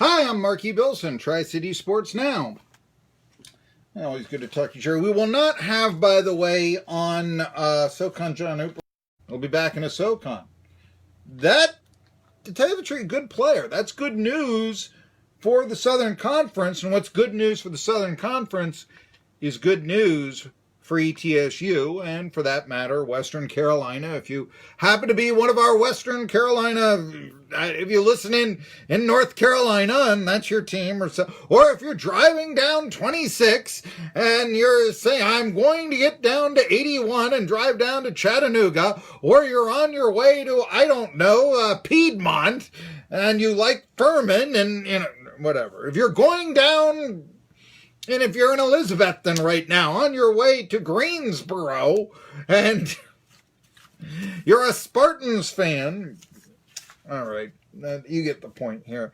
Hi, I'm Marky Bilson, Tri-City Sports Now. Always good to talk to you, Jerry. We will not have, by the way, on SoCon John Hooper. We'll be back in a SoCon. That, to tell you the truth, good player. That's good news for the Southern Conference. And what's good news for the Southern Conference is good news for ETSU and, for that matter, Western Carolina. If you happen to be one of our Western Carolina, if you listen in North Carolina and that's your team, or if you're driving down 26 and you're saying, I'm going to get down to 81 and drive down to Chattanooga, or you're on your way to, I don't know, Piedmont, and you like Furman and whatever. If you're going down... And if you're in Elizabethton right now, on your way to Greensboro, and you're a Spartans fan, all right, you get the point here.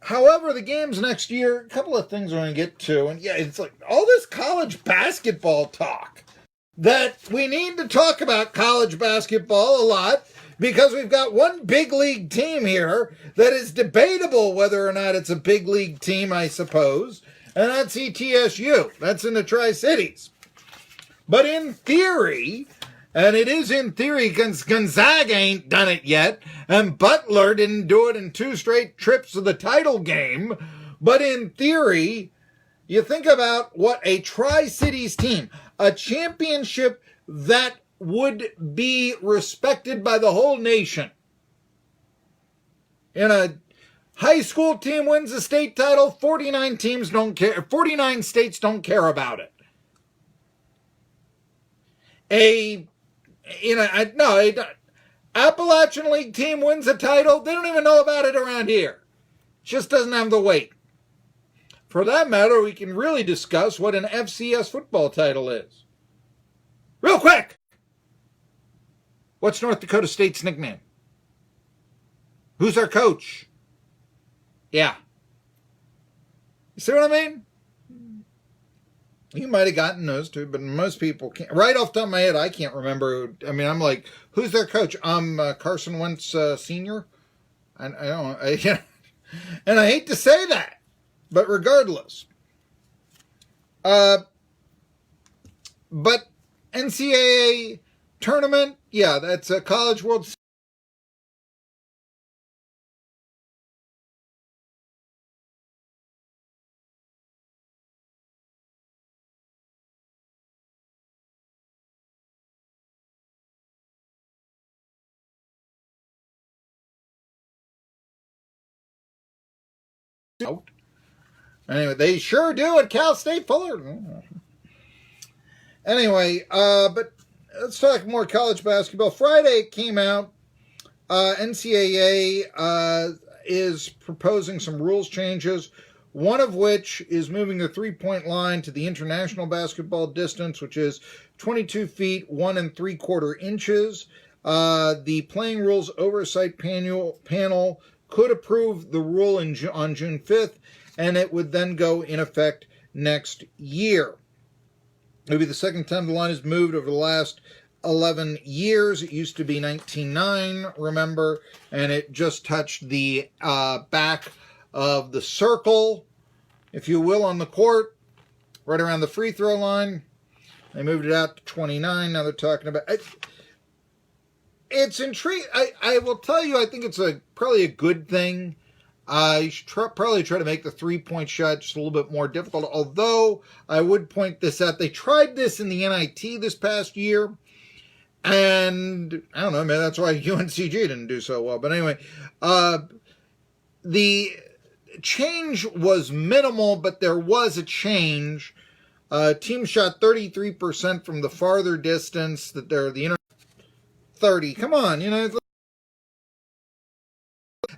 However, the games next year, a couple of things we're going to get to, and yeah, it's like all this college basketball talk, that we need to talk about college basketball a lot, because we've got one big league team here that is debatable whether or not it's a big league team, I suppose. And that's ETSU. That's in the Tri-Cities. But in theory, and it is in theory because Gonzaga ain't done it yet, and Butler didn't do it in 2 straight trips to the title game, but in theory, you think about what a Tri-Cities team, a championship that would be respected by the whole nation, in a high school team wins the state title, 49 teams don't care. 49 states don't care about it. Appalachian League team wins a title, they don't even know about it around here. Just doesn't have the weight. For that matter, we can really discuss what an FCS football title is. Real quick! What's North Dakota State's nickname? Who's our coach? Yeah. You see what I mean? You might have gotten those two, but most people can't. Right off the top of my head, I can't remember. I mean, I'm like, who's their coach? Carson Wentz Sr.? I don't know. And I hate to say that, but regardless. But NCAA tournament, yeah, that's a College World Series. Out. Anyway, they sure do at Cal State Fuller. Anyway, but let's talk more college basketball. Friday it came out. NCAA is proposing some rules changes, one of which is moving the three-point line to the international basketball distance, which is 22 feet, 1 3/4 inches. The Playing Rules Oversight Panel could approve the rule on June 5th, and it would then go in effect next year. It would be the second time the line has moved over the last 11 years. It used to be 19.9, remember, and it just touched the back of the circle, if you will, on the court, right around the free throw line. They moved it out to 29. Now they're talking about... It's intriguing. I will tell you, I think it's probably a good thing. You should probably try to make the three-point shot just a little bit more difficult. Although, I would point this out. They tried this in the NIT this past year. And, I don't know, maybe that's why UNCG didn't do so well. But anyway, the change was minimal, but there was a change. Team shot 33% from the farther distance that they're the 30. Come on, and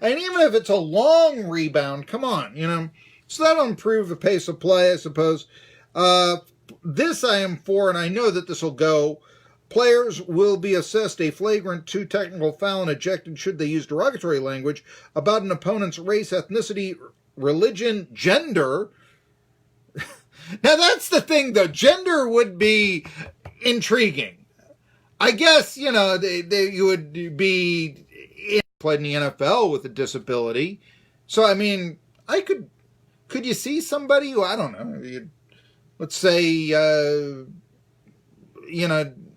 even if it's a long rebound, come on, so that'll improve the pace of play, I suppose. This I am for, and I know that this will go. Players will be assessed a flagrant 2 technical foul and ejected should they use derogatory language about an opponent's race, ethnicity, religion, gender. Now that's the thing, though. Gender would be intriguing. I guess, you would be played in the NFL with a disability. So, I mean, could you see somebody who, I don't know, let's say,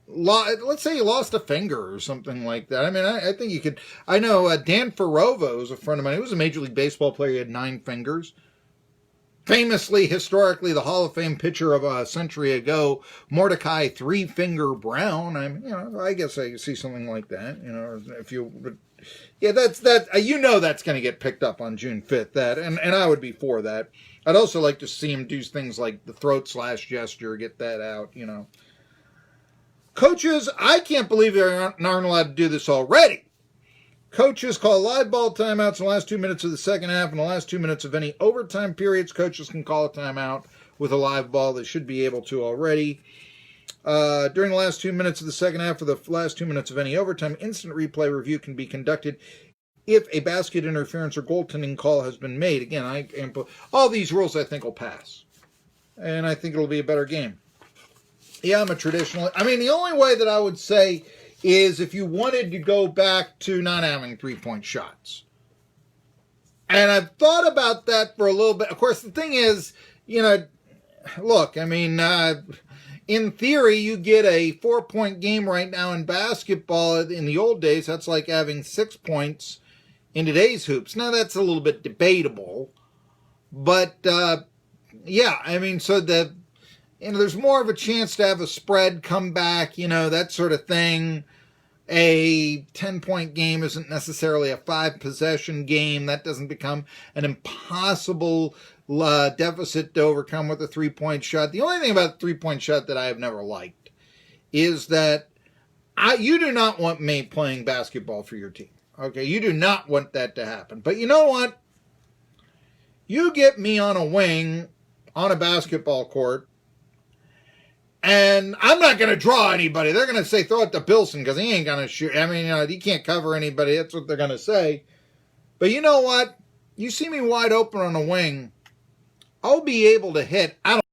let's say you lost a finger or something like that. I mean, I think you could. I know Dan Farovo is a friend of mine. He was a Major League Baseball player. He had 9 fingers. Famously, historically, the Hall of Fame pitcher of a century ago, Mordecai Three-Finger Brown. I mean, I guess I see something like that. If you, but yeah, that's going to get picked up on June 5th. And I would be for that. I'd also like to see him do things like the throat slash gesture, get that out. Coaches, I can't believe they aren't allowed to do this already. Coaches call live ball timeouts in the last 2 minutes of the second half. In the last 2 minutes of any overtime periods, coaches can call a timeout with a live ball. They should be able to already. During the last 2 minutes of the second half, or the last 2 minutes of any overtime, instant replay review can be conducted if a basket interference or goaltending call has been made. Again, all these rules I think will pass. And I think it'll be a better game. Yeah, I'm a traditionalist. I mean, the only way that I would say is if you wanted to go back to not having 3-point shots. And I've thought about that for a little bit. Of course, the thing is, look, I mean, in theory, you get a 4-point game right now in basketball. In the old days, that's like having 6 points in today's hoops. Now, that's a little bit debatable. But, yeah, I mean, so there's more of a chance to have a spread come back, that sort of thing. A 10-point game isn't necessarily a 5-possession game. That doesn't become an impossible deficit to overcome with a 3-point shot. The only thing about the 3-point shot that I have never liked is that you do not want me playing basketball for your team. Okay, you do not want that to happen. But you know what? You get me on a wing on a basketball court, and I'm not going to draw anybody. They're going to say, throw it to Bilson because he ain't going to shoot. I mean, he can't cover anybody. That's what they're going to say. But you know what? You see me wide open on a wing, I'll be able to hit. I don't